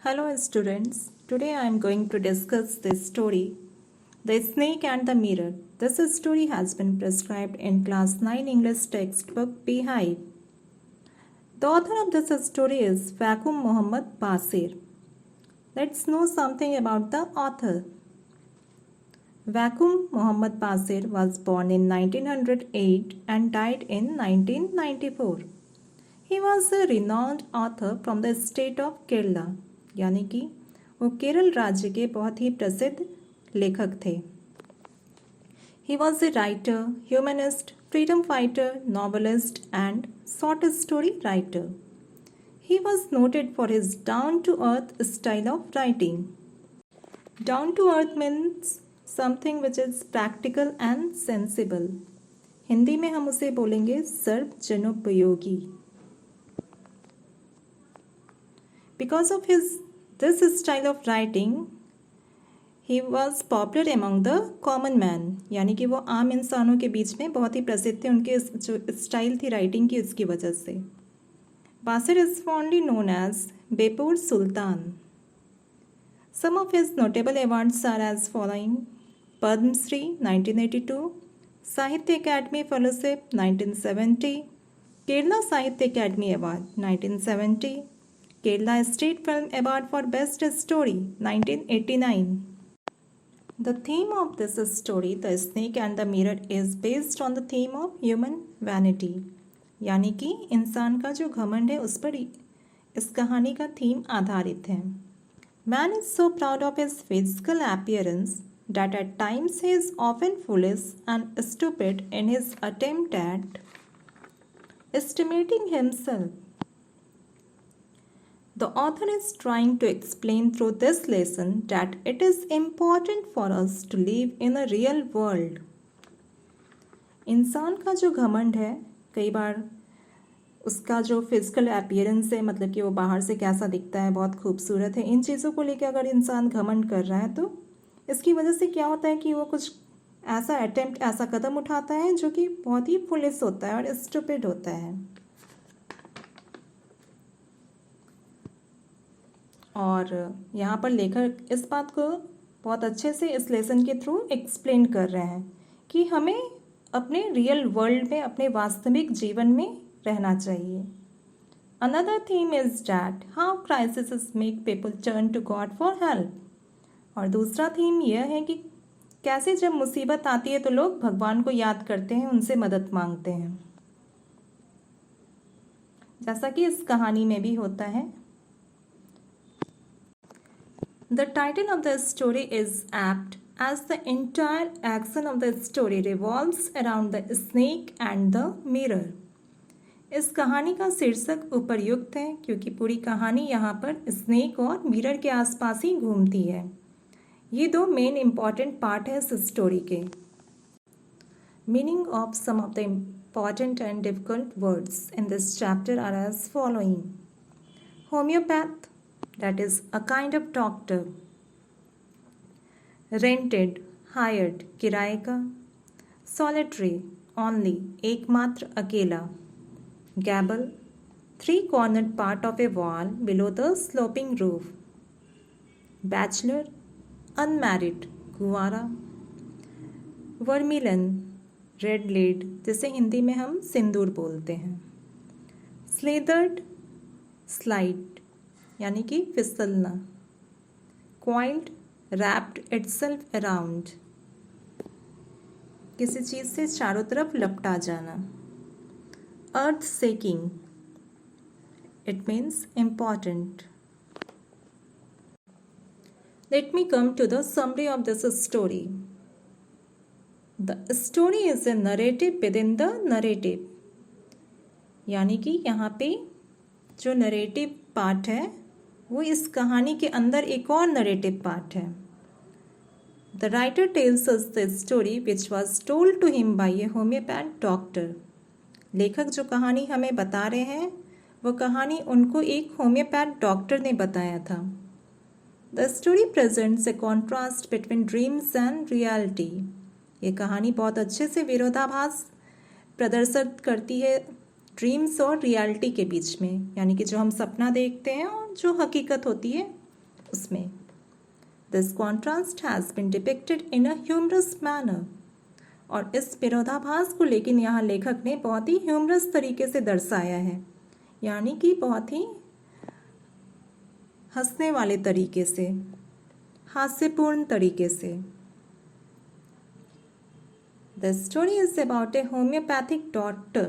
Hello students, today I am going to discuss this story, The Snake and the Mirror. This story has been prescribed in class 9 English textbook Beehive. The author of this story is Vakum Muhammad Basir. Let's know something about the author. Vakum Muhammad Basir was born in 1908 and died in 1994. He was a renowned author from the state of Kerala. यानी कि वो केरल राज्य के बहुत ही प्रसिद्ध लेखक थे. He was a writer, humanist, freedom fighter, novelist and short story writer. He was noted for his down-to-earth style of writing. Down-to-earth means something which is practical and sensible. Hindi में हम उसे बोलेंगे सर्वजनोपयोगी. Because of this style of writing, he was popular among the common man. यानी कि वो आम इंसानों के बीच में बहुत ही प्रसिद्ध थे उनके जो स्टाइल थी राइटिंग की उसकी वजह से. Basir is fondly known as Bepur Sultan. Some of his notable awards are as following: Padma Shri 1982, Sahitya Academy Fellowship 1970, Kerala Sahitya Academy Award 1970, Kerala State Film Award for Best Story 1989. The theme of this story, The Snake and the Mirror, is based on the theme of human vanity. यानी कि इंसान का जो घमंड है उस पर इस कहानी का थीम आधारित है. Man is so proud of his physical appearance that at times he is often foolish and stupid in his attempt at estimating himself. The author is trying to explain through this lesson that it is important for us to live in a real world. इंसान का जो घमंड है कई बार उसका जो physical appearance है मतलब कि वो बाहर से कैसा दिखता है बहुत खूबसूरत है, इन चीज़ों को लेकर अगर इंसान घमंड कर रहा है तो इसकी वजह से क्या होता है कि वो कुछ ऐसा कदम उठाता है जो कि बहुत ही फुलिश होता है और स्टूपिड होता है. और यहाँ पर लेखक इस बात को बहुत अच्छे से इस लेसन के थ्रू एक्सप्लेन कर रहे हैं कि हमें अपने रियल वर्ल्ड में अपने वास्तविक जीवन में रहना चाहिए. Another theme is that how crisis make people turn to God for help. और दूसरा थीम यह है कि कैसे जब मुसीबत आती है तो लोग भगवान को याद करते हैं, उनसे मदद मांगते हैं, जैसा कि इस कहानी में भी होता है. The title of the story is apt as the entire action of the story revolves around the snake and the mirror. इस कहानी का शीर्षक उपयुक्त है क्योंकि पूरी कहानी यहाँ पर स्नेक और मिरर के आसपास ही घूमती है. ये दो मेन इम्पॉर्टेंट पार्ट है इस स्टोरी के. Meaning of some of the important and difficult words in this chapter are as following: homeopath, that is a kind of doctor. Rented, hired, किराए का. Solitary, only, एकमात्र अकेला. Gable, three-cornered part of a wall below the sloping roof. Bachelor, unmarried, Kunwara. Vermilion, red lead, जिसे हिंदी में हम सिंदूर बोलते हैं. Slithered, slide, यानी कि फिसलना. Coiled, wrapped itself around, किसी चीज़ से चारों तरफ लपटा जाना. Earth shaking, it means important. Let me come to the summary of this story. The story is a narrative within the narrative. यानी कि यहाँ पे जो नरेटिव पार्ट है वो इस कहानी के अंदर एक और नरेटिव पार्ट है. The writer tells us the story which was told to him by a homeopath doctor. लेखक जो कहानी हमें बता रहे हैं वो कहानी उनको एक होम्योपैथ डॉक्टर ने बताया था. The story presents A contrast between dreams and reality. ये कहानी बहुत अच्छे से विरोधाभास प्रदर्शित करती है ड्रीम्स और रियलिटी के बीच में, यानी कि जो हम सपना देखते हैं और जो हकीकत होती है उसमें। This contrast has been depicted in a humorous manner, और इस विरोधाभास को लेकिन यहाँ लेखक ने बहुत ही ह्यूमरस तरीके से दर्शाया है, यानी कि बहुत ही हंसने वाले तरीके से, हास्यपूर्ण तरीके से। The story is about a homeopathic doctor.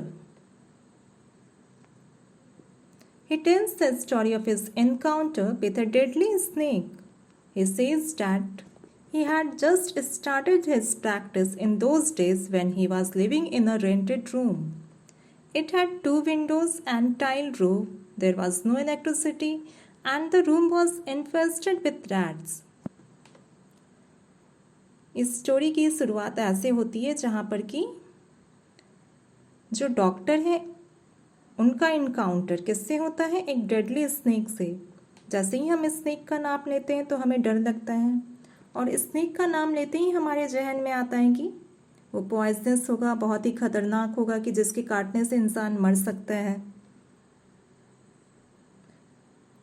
He tells the story of his encounter with a deadly snake. He says that he had just started his practice in those days when he was living in a rented room. It had 2 windows and tiled roof. There was no electricity and the room was infested with rats. इस story की शुरुआत ऐसे होती है जहाँ पर कि जो डॉक्टर है उनका इनकाउंटर किससे होता है? एक डेडली स्नेक से। जैसे ही हम स्नेक का नाम लेते हैं तो हमें डर लगता है, और स्नेक का नाम लेते ही हमारे जहन में आता है कि वो पॉइजनस होगा, बहुत ही खतरनाक होगा, कि जिसके काटने से इंसान मर सकता है।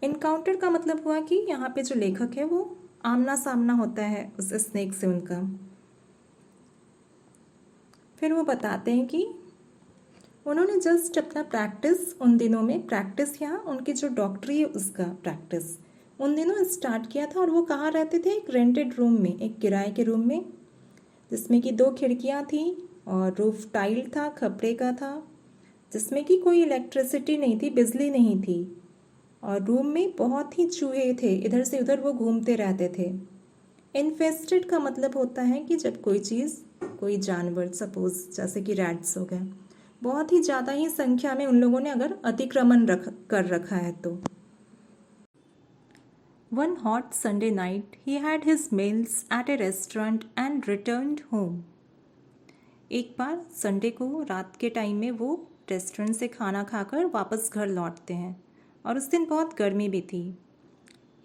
इनकाउंटर का मतलब हुआ कि यहाँ पे जो लेखक है वो आमना सामना होता है उस स्नेक से उनका। फिर वो बताते हैं कि उन्होंने जस्ट अपना प्रैक्टिस उन दिनों में, प्रैक्टिस यहाँ उनकी जो डॉक्टरी है उसका प्रैक्टिस उन दिनों स्टार्ट किया था। और वो कहाँ रहते थे? एक रेंटेड रूम में, एक किराए के रूम में, जिसमें कि 2 खिड़कियाँ थी और रूफ टाइल था, खपड़े का था, जिसमें कि कोई इलेक्ट्रिसिटी नहीं थी, बिजली नहीं थी, और रूम में बहुत ही चूहे थे, इधर से उधर वो घूमते रहते थे। इन्फेस्टेड का मतलब होता है कि जब कोई चीज़, कोई जानवर, सपोज जैसे कि रैट्स हो गए, बहुत ही ज़्यादा ही संख्या में उन लोगों ने अगर अतिक्रमण कर रखा है तो। One hot Sunday night he had his meals at a restaurant and returned home. एक बार संडे को रात के टाइम में वो रेस्टोरेंट से खाना खाकर वापस घर लौटते हैं, और उस दिन बहुत गर्मी भी थी।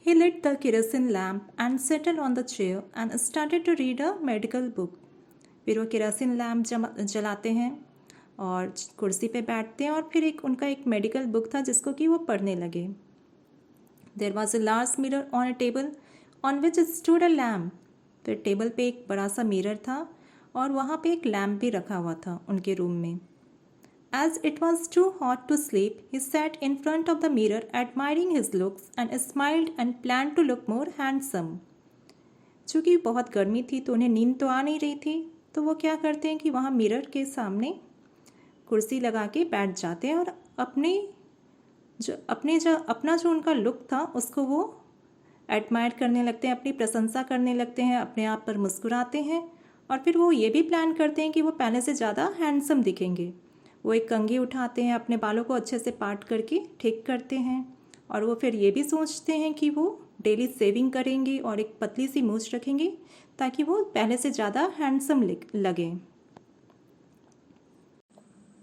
He lit the kerosene lamp and settled on the chair and started to read a medical book. फिर वो केरोसिन लैम्प जलाते हैं और कुर्सी पे बैठते हैं, और फिर उनका एक मेडिकल बुक था जिसको कि वो पढ़ने लगे। There was a large mirror on a table on which stood a lamp. फिर टेबल पे एक बड़ा सा मिरर था और वहाँ पे एक लैम्प भी रखा हुआ था उनके रूम में। As it was too hot to sleep, he sat in front of the mirror, admiring his looks, and smiled and planned to look more handsome. चूँकि बहुत गर्मी थी तो उन्हें नींद तो आ नहीं रही थी, तो वो क्या करते हैं कि वहाँ मिरर के सामने कुर्सी लगा के बैठ जाते हैं और अपना जो उनका लुक था उसको वो एडमायर करने लगते हैं, अपनी प्रशंसा करने लगते हैं, अपने आप पर मुस्कुराते हैं, और फिर वो ये भी प्लान करते हैं कि वो पहले से ज़्यादा हैंडसम दिखेंगे। वो एक कंघी उठाते हैं, अपने बालों को अच्छे से पाट करके ठीक करते हैं, और वो फिर ये भी सोचते हैं कि वो डेली सेविंग करेंगे और एक पतली सी मूंछ रखेंगे ताकि वो पहले से ज़्यादा हैंडसम लगें।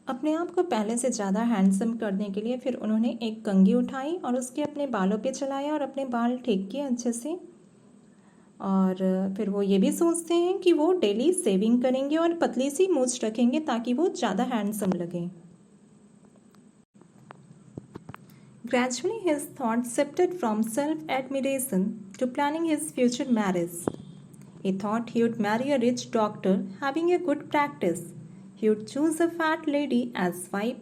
अपने आप को पहले से ज़्यादा हैंडसम करने के लिए फिर उन्होंने एक कंघी उठाई और उसके अपने बालों पे चलाया और अपने बाल ठीक किए अच्छे से, और फिर वो ये भी सोचते हैं कि वो डेली सेविंग करेंगे और पतली सी मूंछ रखेंगे ताकि वो ज़्यादा हैंडसम लगें। Gradually his thoughts shifted from self-admiration to planning his future marriage. He thought he would marry a rich doctor having a good practice. He would choose a fat lady as wife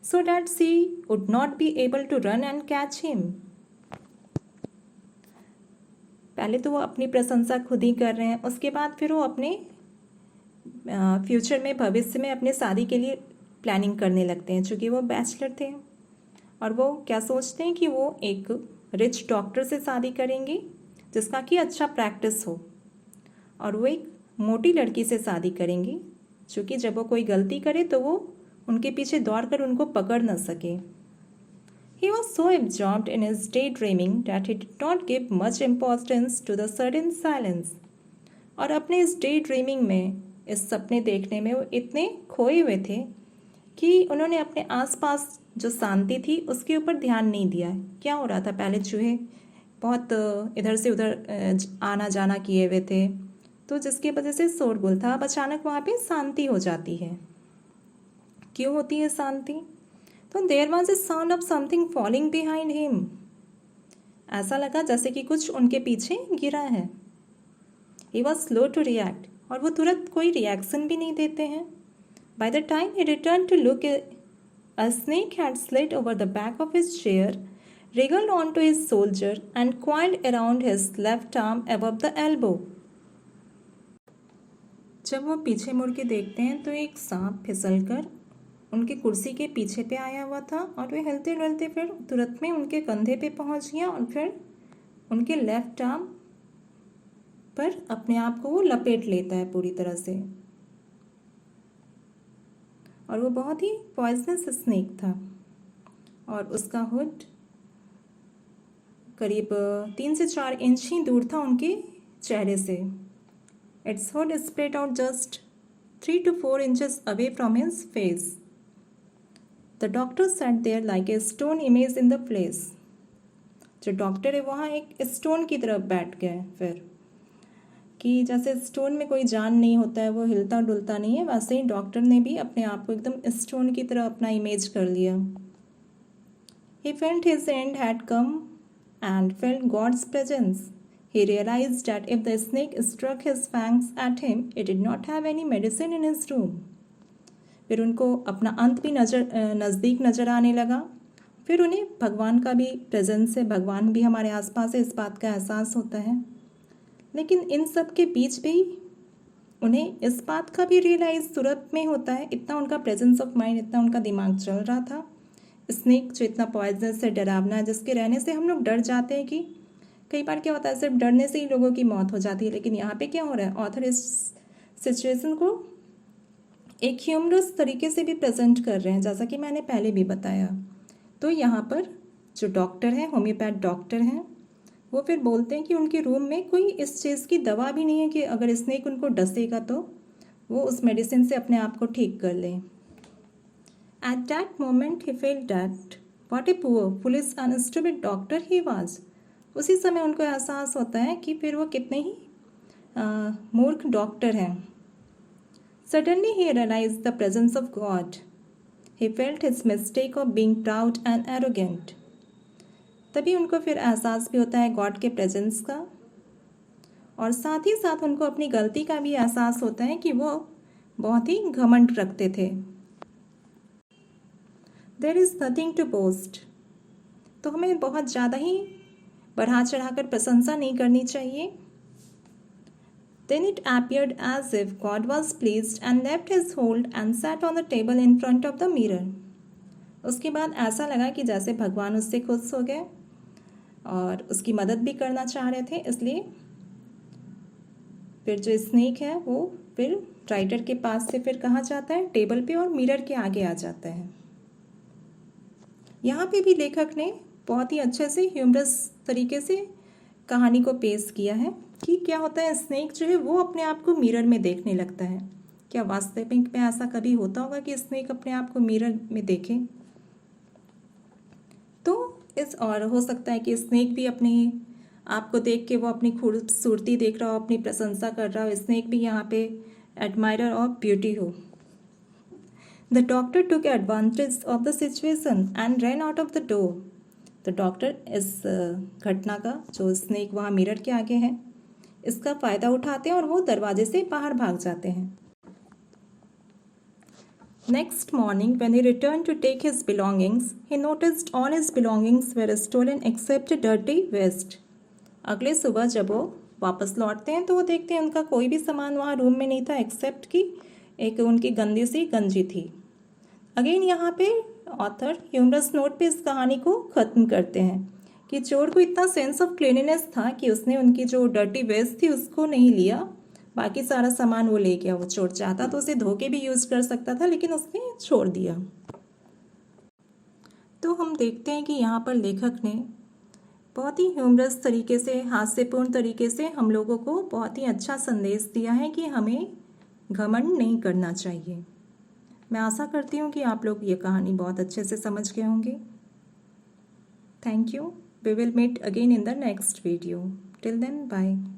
so that she would not be able to run and catch him. पहले तो वो अपनी प्रशंसा खुद ही कर रहे हैं, उसके बाद फिर वो अपने फ्यूचर में, भविष्य में अपने शादी के लिए प्लानिंग करने लगते हैं। चूँकि वो बैचलर थे और वो क्या सोचते हैं कि वो एक रिच डॉक्टर से शादी करेंगे जिसका कि अच्छा प्रैक्टिस हो, और वो एक मोटी लड़की से शादी करेंगे क्योंकि जब वो कोई गलती करे तो वो उनके पीछे दौड़कर उनको पकड़ न सके। He was so absorbed in his daydreaming that he did not give much importance to the sudden silence. और अपने इस daydreaming में, इस सपने देखने में वो इतने खोए हुए थे कि उन्होंने अपने आसपास जो शांति थी उसके ऊपर ध्यान नहीं दिया। क्या हो रहा था? पहले चूहे बहुत इधर से उधर आना जाना किए हुए थे, तो जिसकी वजह से शोरगुल था। अब अचानक वहाँ पे शांति हो जाती है। क्यों होती है शांति? तो there was a sound of something falling behind him. ऐसा लगा जैसे कि कुछ उनके पीछे गिरा है। He was slow to react, और वो तुरंत कोई रिएक्शन भी नहीं देते हैं। By the time he returned to look, a snake had slid over the back of his chair, wriggled onto his shoulder, and coiled around his left arm above the elbow. जब वो पीछे मुड़ के देखते हैं तो एक सांप फिसलकर उनकी कुर्सी के पीछे पे आया हुआ था, और वे हिलते डुलते फिर तुरंत में उनके कंधे पे पहुंच गया और फिर उनके लेफ्ट आर्म पर अपने आप को वो लपेट लेता है पूरी तरह से। और वो बहुत ही पॉइजनस स्नेक था, और उसका हुड करीब 3 से 4 इंच ही दूर था उनके चेहरे से। It's hood spread out just 3 to 4 inches away from his face. The doctor sat there like a stone image in the place. जो डॉक्टर है वहाँ एक स्टोन की तरफ बैठ गए फिर, कि जैसे स्टोन में कोई जान नहीं होता है, वो हिलता डुलता नहीं है, वैसे ही डॉक्टर ने भी अपने आप को एकदम स्टोन की तरह अपना इमेज कर लिया। He felt his end had come and felt God's presence. He realized that if the snake struck his fangs at him, it did not have any medicine in his room. फिर उनको अपना अंत भी नज़दीक नज़र आने लगा। फिर उन्हें भगवान का भी प्रेजेंस है, भगवान भी हमारे आसपास है, इस बात का एहसास होता है। लेकिन इन सब के बीच भी उन्हें इस बात का भी रियलाइज़ तुरंत में होता है, इतना उनका प्रेजेंस ऑफ माइंड, इतना उनका दिमाग चल रहा था। स्नेक जो इतना पॉइजनस है, डरावना है, जिसके रहने से हम लोग डर जाते हैं, कि कई बार क्या होता है सिर्फ डरने से ही लोगों की मौत हो जाती है। लेकिन यहाँ पे क्या हो रहा है, ऑथर इस सिचुएशन को एक ह्यूमरस तरीके से भी प्रेजेंट कर रहे हैं, जैसा कि मैंने पहले भी बताया। तो यहाँ पर जो डॉक्टर हैं, होम्योपैथ डॉक्टर हैं, वो फिर बोलते हैं कि उनके रूम में कोई इस चीज़ की दवा भी नहीं है कि अगर स्नेक उनको डसेगा तो वो उस मेडिसिन से अपने आप को ठीक कर लें। At that moment he felt that what a poor foolish and stupid doctor he was. उसी समय उनको एहसास होता है कि फिर वो कितने ही मूर्ख डॉक्टर हैं। Suddenly he realized the presence of God. He felt his mistake of being proud and arrogant. तभी उनको फिर एहसास भी होता है गॉड के प्रेजेंस का, और साथ ही साथ उनको अपनी गलती का भी एहसास होता है कि वो बहुत ही घमंड रखते थे। There is nothing to boast. तो हमें बहुत ज़्यादा ही बढ़ा चढ़ाकर प्रशंसा नहीं करनी चाहिए। Then it appeared as if God was pleased and left his hold and sat on the table in front of the mirror. उसके बाद ऐसा लगा कि जैसे भगवान उससे खुश हो गए और उसकी मदद भी करना चाह रहे थे, इसलिए फिर जो स्नेक है वो फिर राइटर के पास से फिर कहाँ जाता है, टेबल पे और मिरर के आगे आ जाता है। यहाँ पे भी लेखक ने बहुत ही अच्छे से ह्यूमरस तरीके से कहानी को पेश किया है कि क्या होता है, स्नेक जो है वो अपने आप को मिरर में देखने लगता है। क्या वास्तविक में ऐसा कभी होता होगा कि स्नेक अपने आप को मिरर में देखे? तो और हो सकता है कि स्नेक भी अपने आप को देख के वो अपनी खूबसूरती देख रहा हो, अपनी प्रशंसा कर रहा हो, स्नेक भी यहाँ पे एडमायरर ऑफ ब्यूटी हो। The doctor took advantage of the situation and ran out of the door. तो डॉक्टर इस घटना का, जो स्नेक वहाँ मिरर के आगे है, इसका फ़ायदा उठाते हैं और वो दरवाजे से बाहर भाग जाते हैं। Next morning, when he returned to take his belongings, he noticed all his belongings were stolen except a dirty vest. अगले सुबह जब वो वापस लौटते हैं तो वो देखते हैं उनका कोई भी सामान वहाँ रूम में नहीं था, एक्सेप्ट कि एक उनकी गंदी सी गंजी थी। अगेन यहाँ पे ऑथर ह्यूमरस नोट पे इस कहानी को ख़त्म करते हैं कि चोर को इतना सेंस ऑफ क्लीनिनेस था कि उसने उनकी जो डर्टी वेस्ट थी उसको नहीं लिया, बाकी सारा सामान वो ले गया। वो चोर चाहता तो उसे धो के भी यूज़ कर सकता था, लेकिन उसने छोड़ दिया। तो हम देखते हैं कि यहाँ पर लेखक ने बहुत ही ह्यूमरस तरीके से, हास्यपूर्ण तरीके से हम लोगों को बहुत ही अच्छा संदेश दिया है कि हमें घमंड नहीं करना चाहिए। मैं आशा करती हूँ कि आप लोग ये कहानी बहुत अच्छे से समझ गए होंगे। Thank you. We will meet again in the next video. Till then, bye.